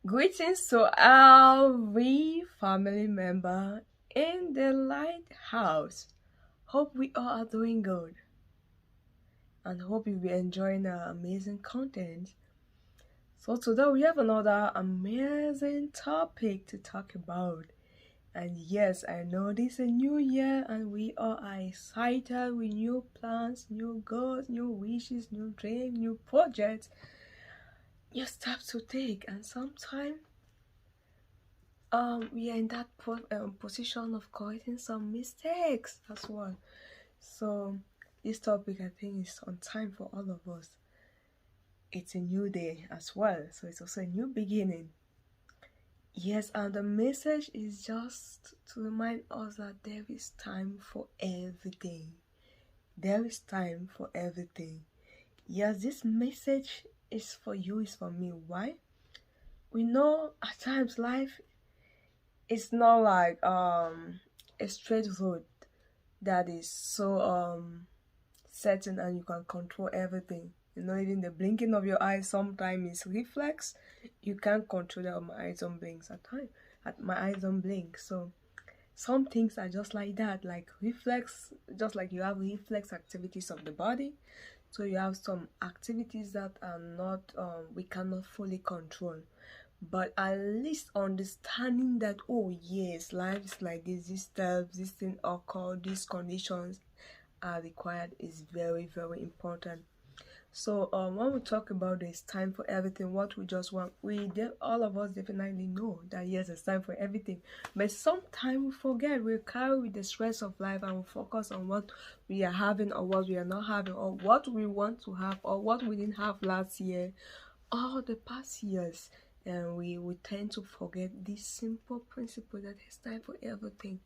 Greetings to every family member in the lighthouse. Hope we all are doing good and hope you'll be enjoying our amazing content. So, today we have another amazing topic to talk about. And yes, I know this is a new year and we all are excited with new plans, new goals, new wishes, new dreams, new projects, new steps to take. And sometimes we are in that position of correcting some mistakes as well. So this topic I think is on time for all of us. It's a new day as well, so it's also a new beginning. Yes, and the message is just to remind us that there is time for everything. There is time for everything. Yes, this message is for you, is for me. Why? We know at times life is not like a straight road that is so certain and you can control everything. Even the blinking of your eyes sometimes is reflex. You can't control that. My eyes don't blink at time. At my eyes don't blink. So some things are just like that, like reflex. Just like you have reflex activities of the body, so you have some activities that are not we cannot fully control. But at least understanding that, oh yes, life is like this steps, this thing occur, these conditions are required is very, very important. So when we talk about this time for everything, what we just want, all of us definitely know that yes, it's time for everything. But sometimes we forget, we carry with the stress of life and we focus on what we are having or what we are not having or what we want to have or what we didn't have last year or the past years. And we tend to forget this simple principle that it's time for everything.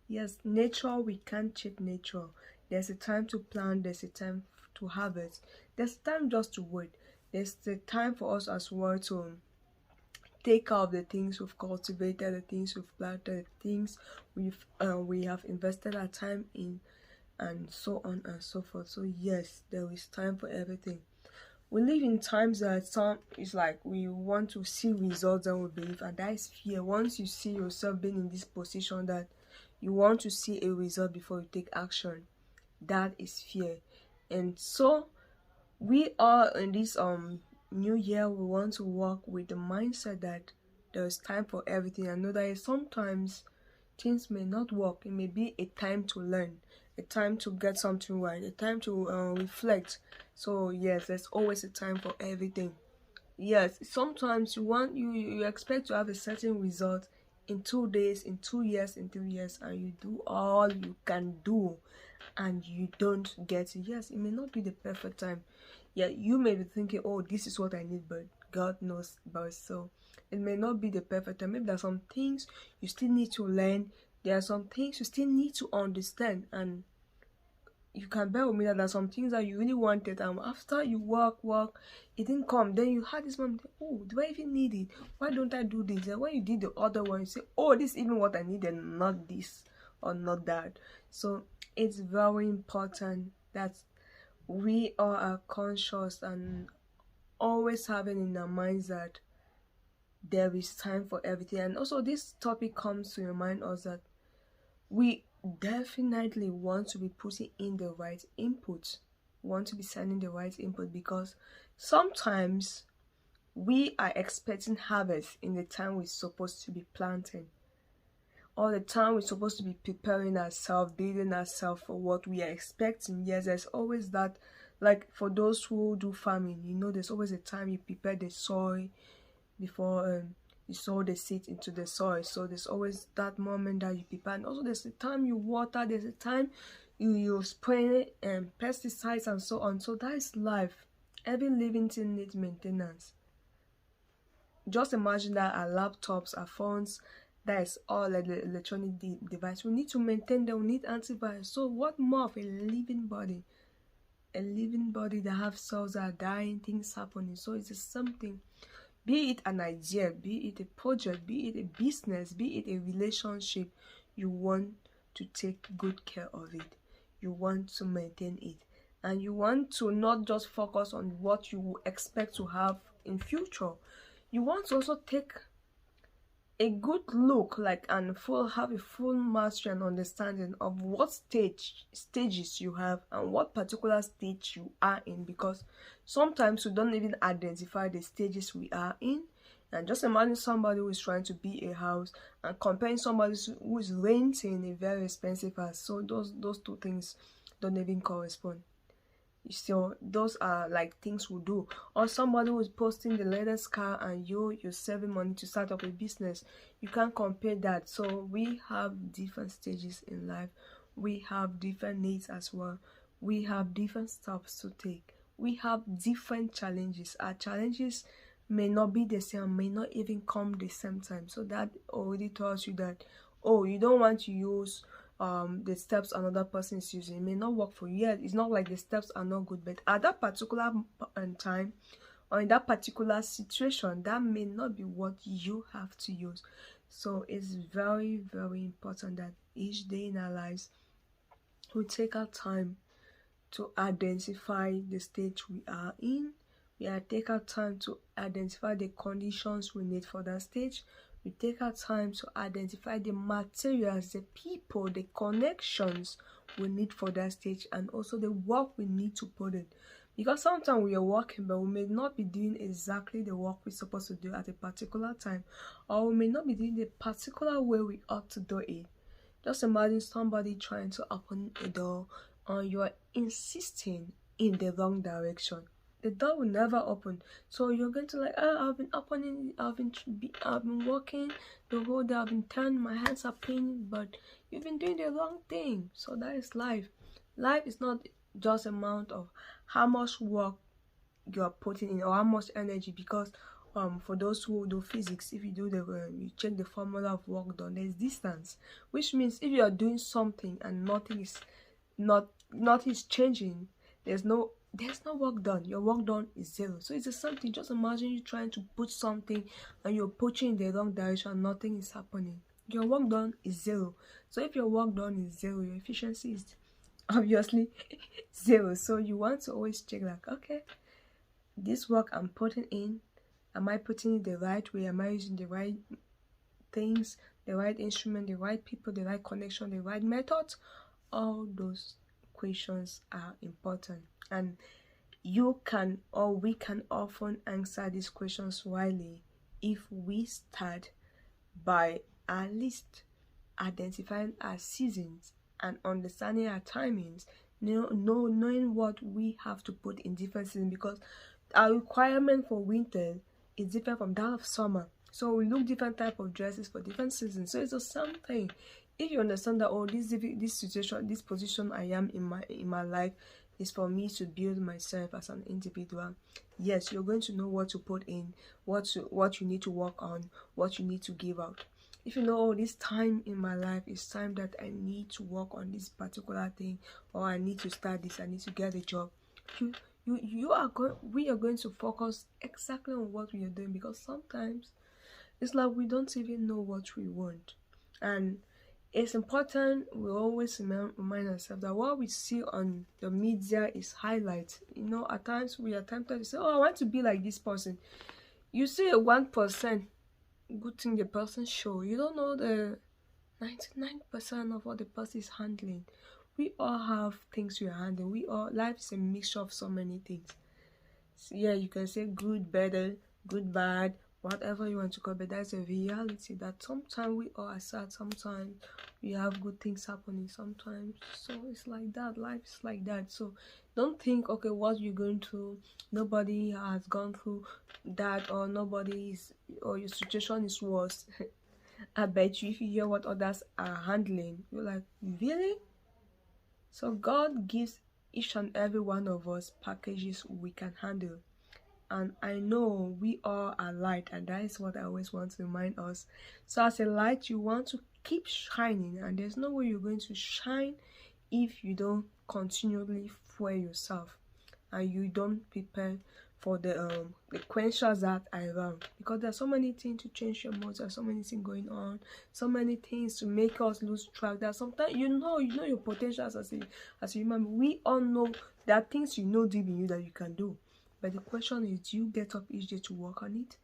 Yes, nature, we can't cheat nature. There's a time to plant, there's a time to harvest, there's time just to wait. There's the time for us as well to take out the things we've cultivated, the things we've planted, the things we have invested our time in, and so on and so forth. So yes, there is time for everything. We live in times that some it's like we want to see results and we believe, and that is fear. Once you see yourself being in this position that you want to see a result before you take action, that is fear. And so we are in this new year, we want to work with the mindset that there's time for everything. I know that sometimes things may not work. It may be a time to learn, a time to get something right, a time to reflect. So yes, there's always a time for everything. Yes, sometimes you expect to have a certain result in 2 days, in 2 years, in 3 years, and you do all you can do and you don't get it. Yes, it may not be the perfect time. Yeah, you may be thinking, oh, this is what I need, but God knows best. So it may not be the perfect time. Maybe there are some things you still need to learn. There are some things you still need to understand, and you can bear with me that there are some things that you really wanted, and after you work, it didn't come. Then you had this moment, oh, do I even need it? Why don't I do this? And when you did the other one, you say, oh, this is even what I needed, not this or not that. So it's very important that we all are conscious and always having in our minds that there is time for everything. And also this topic comes to remind us that we definitely want to be putting in the right input, want to be sending the right input, because sometimes we are expecting harvest in the time we're supposed to be planting, or the time we're supposed to be preparing ourselves, building ourselves for what we are expecting. Yes, there's always that, like for those who do farming, there's always a time you prepare the soil before you sow the seed into the soil. So there's always that moment that you prepare, and also there's a time you water, there's a time you spray pesticides and so on. So that is life. Every living thing needs maintenance. Just imagine that our laptops, our phones, that is all like the electronic device, we need to maintain them, we need antivirus. So what more of a living body, a living body that have cells that are dying, things happening. So it's something, be it an idea, be it a project, be it a business, be it a relationship, you want to take good care of it, you want to maintain it, and you want to not just focus on what you expect to have in future. you want to also take a good look, like, and have a full mastery and understanding of what stages you have and what particular stage you are in, because sometimes we don't even identify the stages we are in. And just imagine somebody who is trying to build a house and comparing somebody who is renting a very expensive house. So those two things don't even correspond. So those are like things we do. Or somebody who's posting the latest car and you're saving money to start up a business. You can't compare that. So we have different stages in life. We have different needs as well. We have different steps to take. We have different challenges. Our challenges may not be the same, may not even come the same time. So that already tells you that, oh, you don't want to use the steps another person is using. It may not work for you. Yeah, it's not like the steps are not good, but at that particular time or in that particular situation, that may not be what you have to use. So it's very, very important that each day in our lives we take our time to identify the stage we are in. We take our time to identify the conditions we need for that stage. We take our time to identify the materials, the people, the connections we need for that stage, and also the work we need to put in. Because sometimes we are working, but we may not be doing exactly the work we're supposed to do at a particular time, or we may not be doing the particular way we ought to do it. Just imagine somebody trying to open a door and you are insisting in the wrong direction. The door will never open. So you're going to like, oh, I've been opening, I've been working the whole day, I've been turning, my hands are paining, but you've been doing the wrong thing. So that is life. Life is not just amount of how much work you are putting in or how much energy, because for those who do physics, if you do you check the formula of work done, there's distance, which means if you are doing something and nothing is changing, there's no work done. Your work done is zero. So it's the same thing. Just imagine you trying to put something and you're pushing in the wrong direction, nothing is happening. Your work done is zero. So if your work done is zero, your efficiency is obviously zero. So you want to always check, like, okay, this work I'm putting in, am I putting it the right way? Am I using the right things, the right instrument, the right people, the right connection, the right methods? All those questions are important, and you can, or we can often answer these questions widely if we start by at least identifying our seasons and understanding our timings, knowing what we have to put in different seasons, because our requirement for winter is different from that of summer. So we look different type of dresses for different seasons. So it's the same thing. If you understand that, oh, this situation, this position I am in my life is for me to build myself as an individual, yes, you're going to know what to put in, what you need to work on, what you need to give out. If you know, oh, this time in my life is time that I need to work on this particular thing, or I need to start this, I need to get a job, we are going to focus exactly on what we are doing, because sometimes it's like we don't even know what we want. And it's important we always remind ourselves that what we see on the media is highlights. At times we are tempted to say, oh, I want to be like this person. You see a 1% good thing the person show, you don't know the 99% of what the person is handling. We all have things we are handling. Life is a mixture of so many things. So yeah, you can say good, better, good, bad, whatever you want to call it, but that's a reality that sometimes we are sad, sometimes we have good things happening sometimes. So it's like that. Life is like that. So don't think, okay, what you're going through, nobody has gone through that, or or your situation is worse. I bet you if you hear what others are handling, you're like, really? So God gives each and every one of us packages we can handle. And I know we all are light, and that is what I always want to remind us. So as a light, you want to keep shining, and there's no way you're going to shine if you don't continually fuel yourself and you don't prepare for the quenchers that are around, because there's so many things to change your mood, there's so many things going on, so many things to make us lose track. That sometimes you know your potentials as a human being. We all know there are things deep in you that you can do, but the question is, do you get up each day to work on it?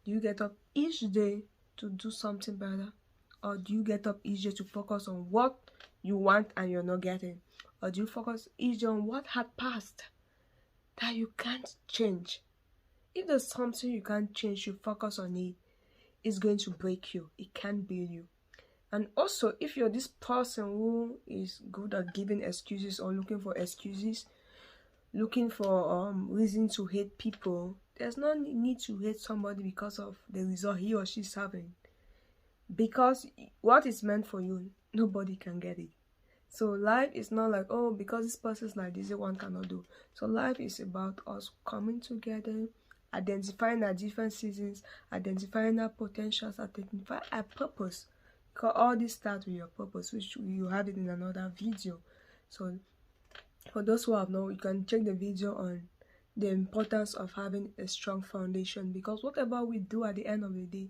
Do you get up each day to do something better? Or do you get up each day to focus on what you want and you're not getting? Or do you focus each day on what had passed that you can't change? If there's something you can't change, you focus on it. It's going to break you. It can't build you. And also, if you're this person who is good at giving excuses or looking for excuses, looking for reason to hate people, there's no need to hate somebody because of the result he or she's having. Because what is meant for you, nobody can get it. So life is not like, oh, because this person's like this, one cannot do. So life is about us coming together, identifying our different seasons, identifying our potentials, identifying our purpose. Because all this starts with your purpose, which you had it in another video. So for those who have known, you can check the video on the importance of having a strong foundation, because whatever we do at the end of the day,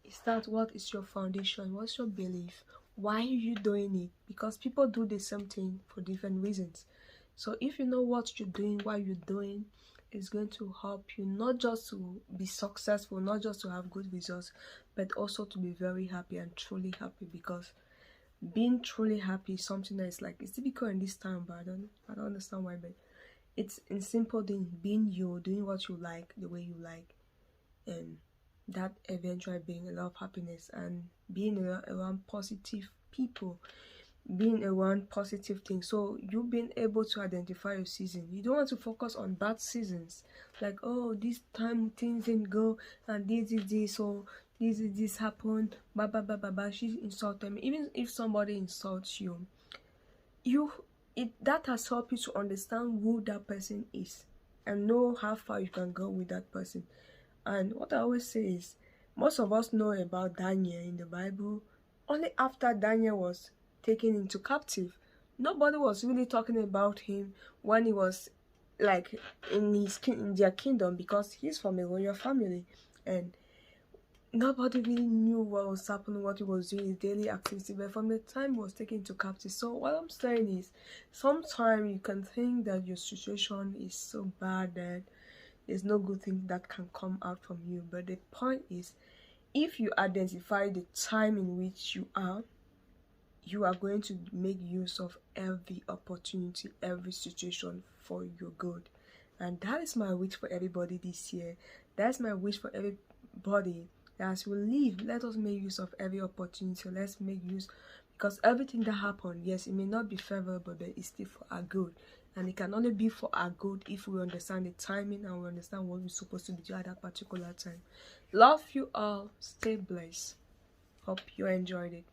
is that what is your foundation? What's your belief? Why are you doing it? Because people do the same thing for different reasons. So if you know what you're doing, why you're doing, it's going to help you not just to be successful, not just to have good results, but also to be very happy and truly happy. Because being truly happy is something that is like, it's difficult in this time, but I don't understand why, but it's in simple thing, being you, doing what you like the way you like, and that eventually being a lot of happiness, and being around positive people, being around positive things. So you being able to identify your season. You don't want to focus on bad seasons, like, oh, this time things didn't go, and this, so this happened, she insulted me. Even if somebody insults you, that has helped you to understand who that person is and know how far you can go with that person. And what I always say is, most of us know about Daniel in the Bible only after Daniel was taken into captive. Nobody was really talking about him when he was like in their kingdom, because he's from a royal family, and nobody really knew what was happening, what he was doing, his daily activity. But from the time he was taken into captive, so what I'm saying is, sometimes you can think that your situation is so bad that there's no good thing that can come out from you. But the point is, if you identify the time in which you are going to make use of every opportunity, every situation for your good. And that is my wish for everybody this year. That's my wish for everybody. As we live, let us make use of every opportunity. Let's make use, because everything that happened, yes, it may not be favorable, but it's still for our good. And it can only be for our good if we understand the timing and we understand what we're supposed to be doing at that particular time. Love you all. Stay blessed. Hope you enjoyed it.